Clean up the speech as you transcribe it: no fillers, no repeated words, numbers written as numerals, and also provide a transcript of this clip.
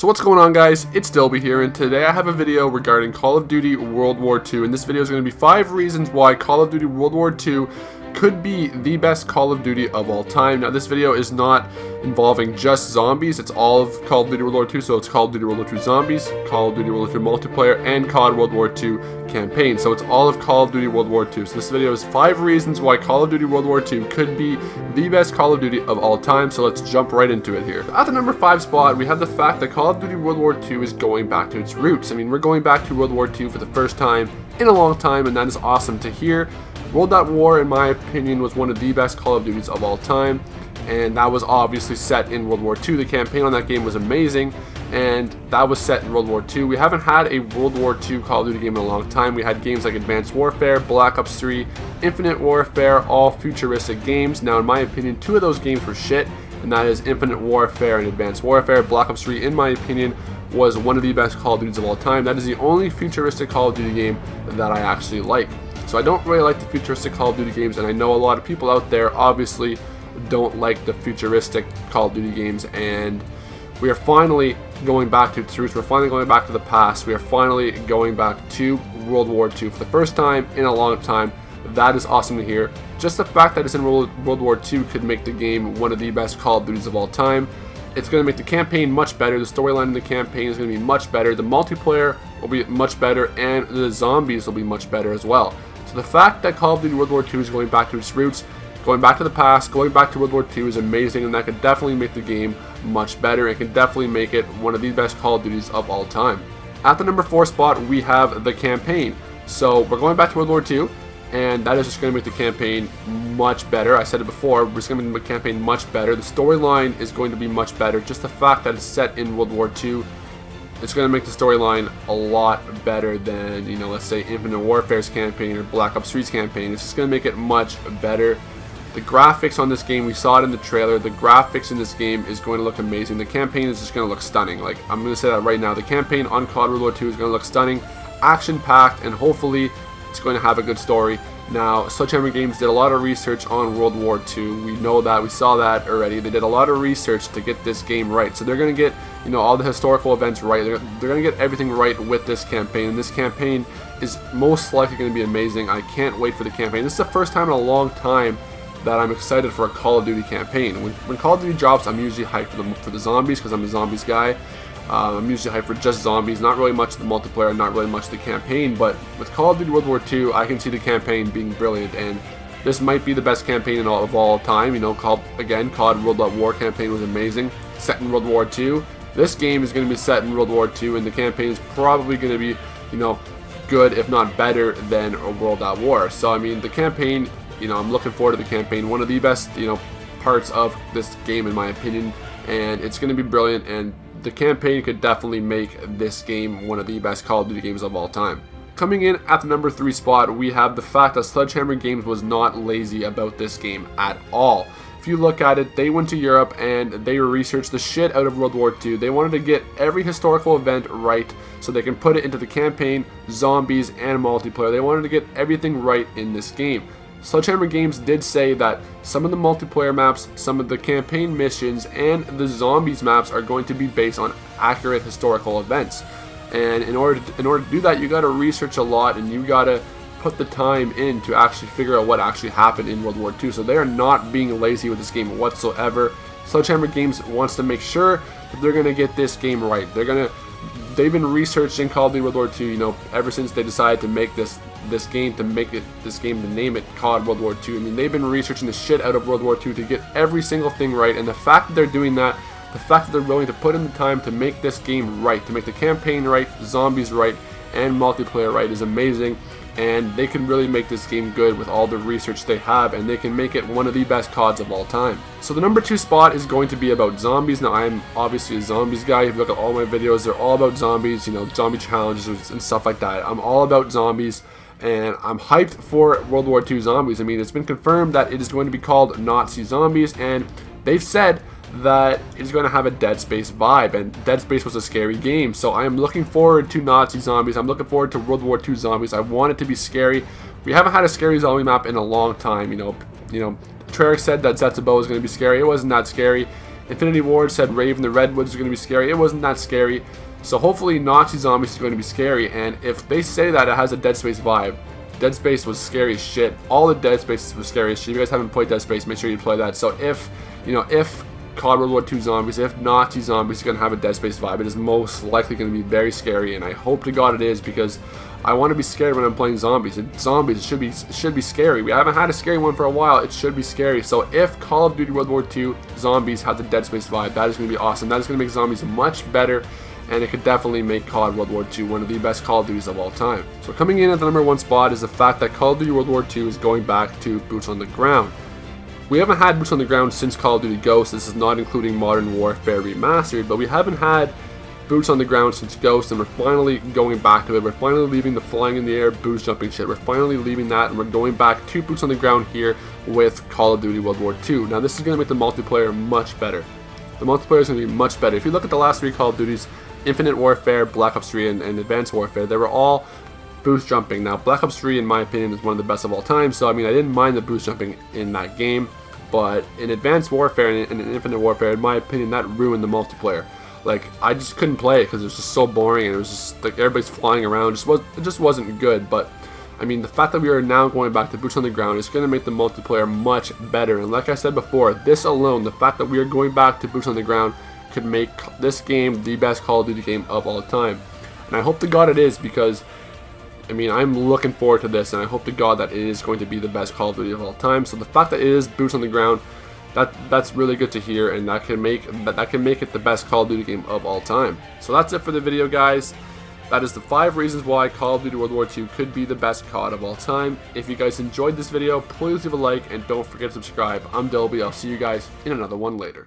So what's going on, guys? It's Dilby here, and today I have a video regarding Call of Duty World War II, and this video is going to be 5 reasons why Call of Duty World War II could be the best Call of Duty of all time. Now, this video is not involving just zombies. It's all of Call of Duty World War II, so it's Call of Duty World War II Zombies, Call of Duty World War II Multiplayer, and COD World War II Campaign. So it's all of Call of Duty World War II. So this video is 5 reasons why Call of Duty World War II could be the best Call of Duty of all time. So let's jump right into it here. At the number 5 spot, we have the fact that Call of Duty World War II is going back to its roots. I mean, we're going back to World War II for the first time in a long time, and that is awesome to hear. World at War, in my opinion, was one of the best Call of Duties of all time, and that was obviously set in World War II. The campaign on that game was amazing, and that was set in World War II. We haven't had a World War II Call of Duty game in a long time. We had games like Advanced Warfare, Black Ops 3, Infinite Warfare, all futuristic games. Now, in my opinion, 2 of those games were shit, and that is Infinite Warfare and Advanced Warfare. Black Ops 3, in my opinion, was one of the best Call of Duties of all time. That is the only futuristic Call of Duty game that I actually like. So I don't really like the futuristic Call of Duty games, and I know a lot of people out there obviously don't like the futuristic Call of Duty games, and we are finally going back to its roots. We're finally going back to the past. We are finally going back to World War II for the first time in a long time. That is awesome to hear. Just the fact that it's in World War II could make the game one of the best Call of Duties of all time. It's going to make the campaign much better. The storyline in the campaign is going to be much better. The multiplayer will be much better, and the zombies will be much better as well. So the fact that Call of Duty World War II is going back to its roots, going back to the past, going back to World War II is amazing, and that could definitely make the game much better. It can definitely make it one of the best Call of Duties of all time. At the number 4 spot, we have the campaign. So we're going back to World War II, and that is just going to make the campaign much better. I said it before, we're just going to make the campaign much better. The storyline is going to be much better. Just the fact that it's set in World War II, it's going to make the storyline a lot better than, you know, let's say Infinite Warfare's campaign or Black Ops 3's campaign. It's just going to make it much better. The graphics on this game, we saw it in the trailer, the graphics in this game is going to look amazing. The campaign is just going to look stunning. Like, I'm going to say that right now. The campaign on COD World War II is going to look stunning, action-packed, and hopefully it's going to have a good story. Now, Sledgehammer Games did a lot of research on World War II. We know that. We saw that already. They did a lot of research to get this game right. So they're going to get, you know, all the historical events right. They're going to get everything right with this campaign. And this campaign is most likely going to be amazing. I can't wait for the campaign. This is the first time in a long time that I'm excited for a Call of Duty campaign. When Call of Duty drops, I'm usually hyped for the zombies because I'm a zombies guy. I'm usually hyped for just zombies, not really much the multiplayer, not really much the campaign, but with Call of Duty World War II, I can see the campaign being brilliant, and this might be the best campaign of all time. You know, COD World at War campaign was amazing, set in World War II. This game is going to be set in World War II, and the campaign is probably going to be, you know, good, if not better, than a World at War. So, I mean, the campaign, you know, I'm looking forward to the campaign. One of the best, you know, parts of this game, in my opinion, and it's going to be brilliant, and the campaign could definitely make this game one of the best Call of Duty games of all time. Coming in at the number 3 spot, we have the fact that Sledgehammer Games was not lazy about this game at all. If you look at it, they went to Europe and they researched the shit out of World War II. They wanted to get every historical event right so they can put it into the campaign, zombies, and multiplayer. They wanted to get everything right in this game. Sledgehammer Games did say that some of the multiplayer maps, some of the campaign missions, and the zombies maps are going to be based on accurate historical events. And in order to do that, you got to research a lot, and you got to put the time in to actually figure out what actually happened in World War II. So they are not being lazy with this game whatsoever. Sledgehammer Games wants to make sure that they're going to get this game right. They've been researching Call of Duty World War II, you know, ever since they decided to make this game, to name it COD World War II. I mean, they've been researching the shit out of World War II to get every single thing right, and the fact that they're doing that, the fact that they're willing to put in the time to make this game right, to make the campaign right, zombies right, and multiplayer right is amazing, and they can really make this game good with all the research they have, and they can make it one of the best CODs of all time. So the number 2 spot is going to be about zombies. Now, I'm obviously a zombies guy. If you look at all my videos, they're all about zombies, you know, zombie challenges and stuff like that. I'm all about zombies, and I'm hyped for World War II zombies. I mean, it's been confirmed that it is going to be called Nazi Zombies, and they've said that it's going to have a Dead Space vibe, and Dead Space was a scary game, so I am looking forward to Nazi Zombies. I'm looking forward to World War II Zombies. I want it to be scary. We haven't had a scary zombie map in a long time. You know, Treyarch said that Zetsubo was going to be scary. It wasn't that scary. Infinity Ward said Raven the Redwoods is going to be scary. It wasn't that scary. So hopefully Nazi Zombies is going to be scary, and if they say that it has a Dead Space vibe, Dead Space was scary as shit. All the Dead Spaces were scary as shit. If you guys haven't played Dead Space, make sure you play that. So if, you know, if COD World War II Zombies, if Nazi Zombies is going to have a Dead Space vibe, it is most likely going to be very scary, and I hope to God it is, because I want to be scared when I'm playing zombies. And zombies should be scary. We haven't had a scary one for a while. It should be scary. So if Call of Duty World War II Zombies has a Dead Space vibe, that is going to be awesome. That is going to make zombies much better, and it could definitely make COD World War II one of the best Call of Duties of all time. So coming in at the #1 spot is the fact that Call of Duty World War II is going back to boots on the ground. We haven't had boots on the ground since Call of Duty Ghosts. This is not including Modern Warfare Remastered, but we haven't had boots on the ground since Ghost, and we're finally going back to it. We're finally leaving the flying in the air, boots jumping shit. We're finally leaving that, and we're going back to boots on the ground here with Call of Duty World War II. Now this is going to make the multiplayer much better. The multiplayer is going to be much better. If you look at the last 3 Call of Duties, Infinite Warfare, Black Ops 3, and Advanced Warfare, they were all boost jumping. Now Black Ops 3, in my opinion, is one of the best of all time, so I mean, I didn't mind the boost jumping in that game, but in Advanced Warfare and in Infinite Warfare, in my opinion, that ruined the multiplayer. Like, I just couldn't play it because it was just so boring, and it was just like everybody's flying around. It just wasn't good. But I mean, the fact that we are now going back to boots on the ground is going to make the multiplayer much better. And like I said before, this alone, the fact that we are going back to boots on the ground, could make this game the best Call of Duty game of all time. And I hope to God it is, because I mean, I'm looking forward to this, and I hope to God that it is going to be the best Call of Duty of all time. So the fact that it is boots on the ground, that's really good to hear, and that can make it the best Call of Duty game of all time. So that's it for the video, guys. That is the 5 reasons why Call of Duty World War II could be the best COD of all time. If you guys enjoyed this video, please leave a like, and don't forget to subscribe. I'm Delby. I'll see you guys in another one later.